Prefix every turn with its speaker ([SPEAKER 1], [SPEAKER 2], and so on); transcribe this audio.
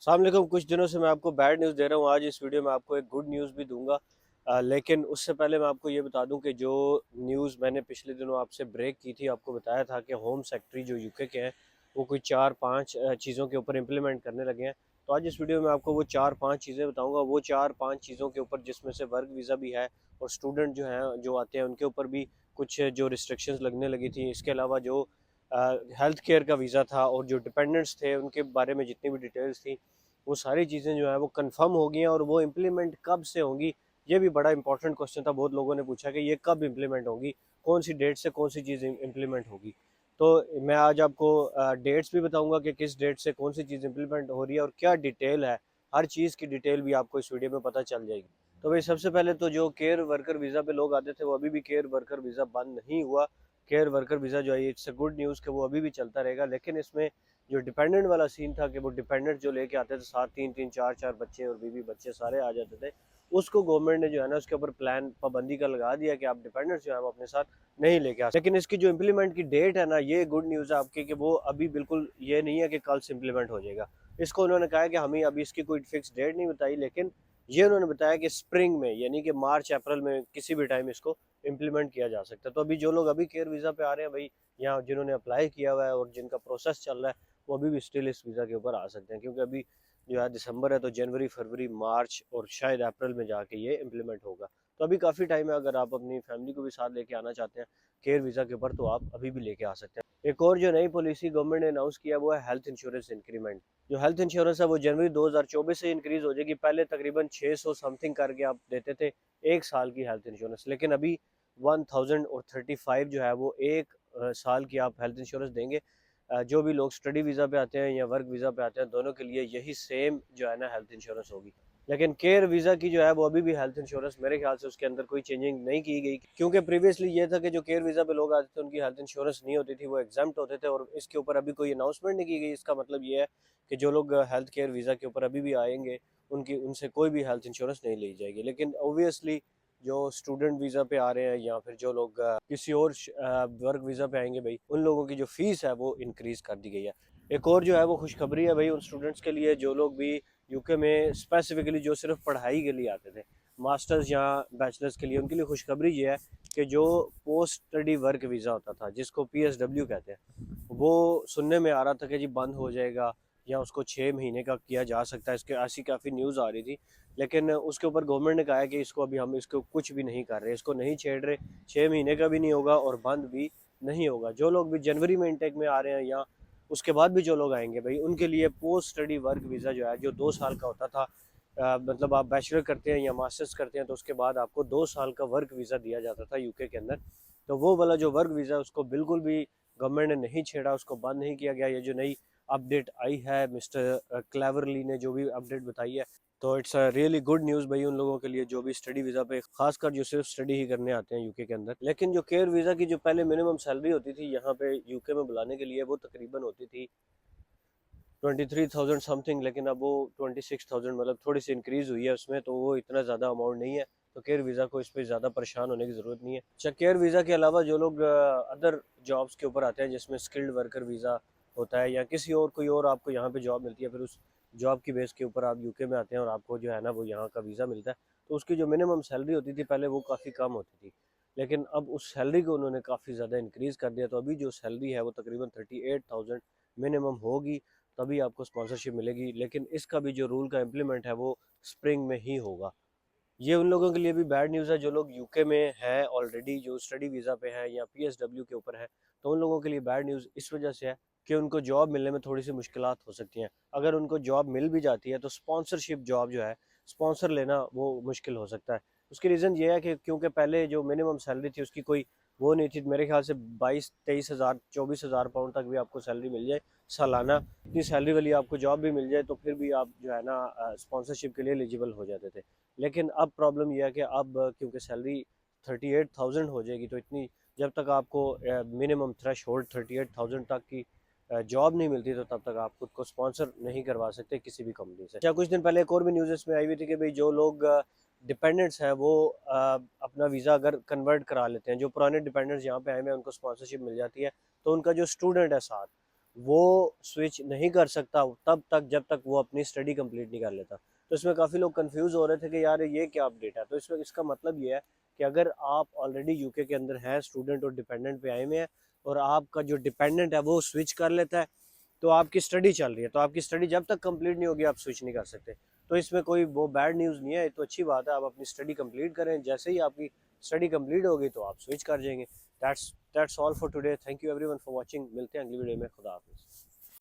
[SPEAKER 1] अस्सलाम वालेकुम। कुछ दिनों से मैं आपको बैड न्यूज़ दे रहा हूँ। आज इस वीडियो में आपको एक गुड न्यूज़ भी दूंगा। लेकिन उससे पहले मैं आपको ये बता दूं कि जो न्यूज़ मैंने पिछले दिनों आपसे ब्रेक की थी, आपको बताया था कि होम सेक्रेटरी जो यूके के हैं वो कोई 4-5 चीज़ों के ऊपर इम्प्लीमेंट करने लगे हैं। तो आज इस वीडियो में आपको वो 4-5 चीज़ें बताऊँगा, वो 4-5 चीज़ों के ऊपर जिसमें से वर्क वीज़ा भी है और स्टूडेंट जो हैं जो आते हैं उनके ऊपर भी कुछ जो रिस्ट्रिक्शंस लगने लगी थी। इसके अलावा जो हेल्थ केयर का वीज़ा था और जो डिपेंडेंट्स थे उनके बारे में जितनी भी डिटेल्स थी वो सारी चीज़ें जो है वो कंफर्म हो गई हैं। और वो इम्प्लीमेंट कब से होंगी, ये भी बड़ा इंपॉर्टेंट क्वेश्चन था। बहुत लोगों ने पूछा कि ये कब इम्प्लीमेंट होगी, कौन सी डेट से कौन सी चीज़ इम्प्लीमेंट होगी। तो मैं आज आपको डेट्स भी बताऊंगा कि किस डेट से कौन सी चीज़ इम्प्लीमेंट हो रही है और क्या डिटेल है। हर चीज़ की डिटेल भी आपको इस वीडियो में पता चल जाएगी। तो भाई सबसे पहले तो जो केयर वर्कर वीज़ा पे लोग आते थे वो अभी भी केयर वर्कर वीज़ा बंद नहीं हुआ। केयर वर्कर वीज़ा जो है इट्स अ गुड न्यूज़ कि वो अभी भी चलता रहेगा। लेकिन इसमें जो डिपेंडेंट वाला सीन था कि वो डिपेंडेंट जो लेके आते थे साथ 3-3 4-4 बच्चे और बीवी बच्चे सारे आ जाते थे, उसको गवर्नमेंट ने जो है ना उसके ऊपर प्लान पाबंदी का लगा दिया कि आप डिपेंडेंट्स जो है वो अपने साथ नहीं लेके आ सकते। लेकिन इसकी जो इम्प्लीमेंट की डेट है ना, ये गुड न्यूज़ है आपकी कि वो अभी बिल्कुल ये नहीं है कि कल से इम्प्लीमेंट हो जाएगा। इसको उन्होंने कहा है कि हमें अभी इसकी कोई फिक्स डेट नहीं बताई, लेकिन ये उन्होंने बताया कि स्प्रिंग में यानी कि मार्च अप्रैल में किसी भी टाइम इसको इम्प्लीमेंट किया जा सकता है। तो अभी जो लोग अभी केयर वीज़ा पे आ रहे हैं भाई, यहाँ जिन्होंने अप्लाई किया हुआ है और जिनका प्रोसेस चल रहा है, वो अभी भी स्टिल इस वीज़ा के ऊपर आ सकते हैं। क्योंकि अभी जो है दिसंबर है, तो जनवरी फरवरी मार्च और शायद अप्रैल में जाके ये इम्प्लीमेंट होगा। तो अभी काफ़ी टाइम है। अगर आप अपनी फैमिली को भी साथ लेके आना चाहते हैं केयर वीज़ा के ऊपर, तो आप अभी भी लेके आ सकते हैं। एक और जो नई पॉलिसी गवर्नमेंट ने अनाउंस किया वो है हेल्थ इंश्योरेंस इंक्रीमेंट। जो हेल्थ इंश्योरेंस है वो जनवरी 2024 से इंक्रीज हो जाएगी। पहले तकरीबन 600 समथिंग करके आप देते थे एक साल की हेल्थ इंश्योरेंस, लेकिन अभी 1035 जो है वो एक साल की आप हेल्थ इंश्योरेंस देंगे। जो भी लोग स्टडी वीज़ा पे आते हैं या वर्क वीज़ा पे आते हैं, दोनों के लिए यही सेम जो है ना हेल्थ इंश्योरेंस होगी। लेकिन केयर वीज़ा की जो है वो अभी भी हेल्थ इंश्योरेंस मेरे ख्याल से उसके अंदर कोई चेंजिंग नहीं की गई। क्योंकि प्रीवियसली ये था कि जो केयर वीज़ा पे लोग आते थे उनकी हेल्थ इंश्योरेंस नहीं होती थी, वो एग्जाम्प्ट होते थे। और इसके ऊपर अभी कोई अनाउंसमेंट नहीं की गई। इसका मतलब ये है कि जो लोग हेल्थ केयर वीज़ा के ऊपर अभी भी आएंगे उनकी उनसे कोई भी हेल्थ इंश्योरेंस नहीं ली जाएगी। लेकिन ओबियसली जो स्टूडेंट वीज़ा पे आ रहे हैं या फिर जो लोग किसी और वर्क वीज़ा पे आएंगे भाई, उन लोगों की जो फीस है वो इंक्रीज़ कर दी गई है। एक और जो है वो खुशखबरी है भाई उन स्टूडेंट्स के लिए जो लोग भी यूके में स्पेसिफिकली जो सिर्फ पढ़ाई के लिए आते थे, मास्टर्स या बैचलर्स के लिए, उनके लिए खुशखबरी ये है कि जो पोस्ट स्टडी वर्क वीज़ा होता था जिसको PSW कहते हैं, वो सुनने में आ रहा था कि जी बंद हो जाएगा या उसको 6 महीने का किया जा सकता है। इसके ऐसी काफ़ी न्यूज़ आ रही थी। लेकिन उसके ऊपर गवर्नमेंट ने कहा है कि इसको अभी हम इसको कुछ भी नहीं कर रहे, इसको नहीं छेड़ रहे। 6 महीने का भी नहीं होगा और बंद भी नहीं होगा। जो लोग भी जनवरी में इंटेक में आ रहे हैं या उसके बाद भी जो लोग आएंगे भाई, उनके लिए पोस्ट स्टडी वर्क वीज़ा जो है जो 2 साल का होता था, मतलब आप बैचलर करते हैं या मास्टर्स करते हैं तो उसके बाद आपको 2 साल का वर्क वीज़ा दिया जाता था यूके के अंदर। तो वो वाला जो वर्क वीज़ा उसको बिल्कुल भी गवर्नमेंट ने नहीं छेड़ा, उसको बंद नहीं किया गया। ये जो नई अपडेट आई है मिस्टर क्लेवरली ने जो भी अपडेट बताई है, तो it's a really good news भाई उन लोगों के लिए जो भी स्टडी वीज़ा पे, खासकर जो सिर्फ स्टडी ही करने आते हैं यूके के अंदर। लेकिन जो केयर वीज़ा की जो पहले मिनिमम सैलरी होती थी यहाँ पे यूके में बुलाने के लिए, वो तकरीबन होती थी 23,000 समथिंग, लेकिन अब वो 26,000, मतलब थोड़ी सी इंक्रीज़ हुई है उसमें, तो वो इतना ज़्यादा अमाउंट नहीं है। तो केयर वीज़ा को इस पर ज़्यादा परेशान होने की ज़रूरत नहीं है। अच्छा, केयर वीज़ा के अलावा जो लोग अदर जॉब्स के ऊपर आते हैं जिसमें स्किल्ड वर्कर वीज़ा होता है या किसी और कोई और आपको यहाँ पे जॉब मिलती है, फिर उस जॉब की बेस के ऊपर आप यूके में आते हैं और आपको जो है ना वो यहाँ का वीज़ा मिलता है, तो उसकी जो मिनिमम सैलरी होती थी पहले वो काफ़ी कम होती थी। लेकिन अब उस सैलरी को उन्होंने काफ़ी ज़्यादा इंक्रीज़ कर दिया। तो अभी जो सैलरी है वो तकरीबन 38,000 मिनिमम होगी, तभी आपको स्पॉन्सरशिप मिलेगी। लेकिन इसका भी जो रूल का इम्प्लीमेंट है वो स्प्रिंग में ही होगा। ये उन लोगों के लिए भी बैड न्यूज़ है जो लोग यूके में है ऑलरेडी, जो स्टडी वीज़ा पे है या PSW के ऊपर है। तो उन लोगों के लिए बैड न्यूज़ इस वजह से है कि उनको जॉब मिलने में थोड़ी सी मुश्किलात हो सकती हैं। अगर उनको जॉब मिल भी जाती है तो स्पॉन्सरशिप जॉब जो है, स्पॉन्सर लेना वो मुश्किल हो सकता है। उसकी रीज़न ये है कि क्योंकि पहले जो मिनिमम सैलरी थी उसकी कोई वो नहीं थी। मेरे ख्याल से 22-23 हज़ार 24 हज़ार पाउंड तक भी आपको सैलरी मिल जाए सालाना। इतनी सैलरी वाली आपको जॉब भी मिल जाए तो फिर भी आप जो है ना स्पॉन्सरशिप के लिए एलिजिबल हो जाते थे। लेकिन अब प्रॉब्लम यह है कि अब क्योंकि सैलरी 38,000 हो जाएगी, तो इतनी जब तक आपको मिनिमम थ्रेश होल्ड 38,000 तक की जॉब नहीं मिलती, तो तब तक आप खुद को स्पॉन्सर नहीं करवा सकते किसी भी कंपनी से। या कुछ दिन पहले एक और भी न्यूज़ इसमें आई हुई थी कि भाई जो लोग डिपेंडेंट्स हैं वो अपना वीज़ा अगर कन्वर्ट करा लेते हैं, जो पुराने डिपेंडेंट्स यहाँ पे आए हुए हैं उनको स्पॉन्सरशिप मिल जाती है, तो उनका जो स्टूडेंट है साथ वो स्विच नहीं कर सकता तब तक जब तक वो अपनी स्टडी कंप्लीट नहीं कर लेता। तो इसमें काफ़ी लोग कंफ्यूज हो रहे थे कि यार ये क्या अपडेट है। तो इसमें इसका मतलब ये है कि अगर आप ऑलरेडी यूके के अंदर हैं स्टूडेंट और डिपेंडेंट पे आए हुए हैं और आपका जो डिपेंडेंट है वो स्विच कर लेता है, तो आपकी स्टडी चल रही है, तो आपकी स्टडी जब तक कंप्लीट नहीं होगी आप स्विच नहीं कर सकते। तो इसमें कोई वो बैड न्यूज़ नहीं है, ये तो अच्छी बात है। आप अपनी स्टडी कंप्लीट करें, जैसे ही आपकी स्टडी कंप्लीट होगी तो आप स्विच कर जाएंगे। That's all for today. Thank you everyone for watching. मिलते हैं अगली वीडियो में। खुदा हाफिज़।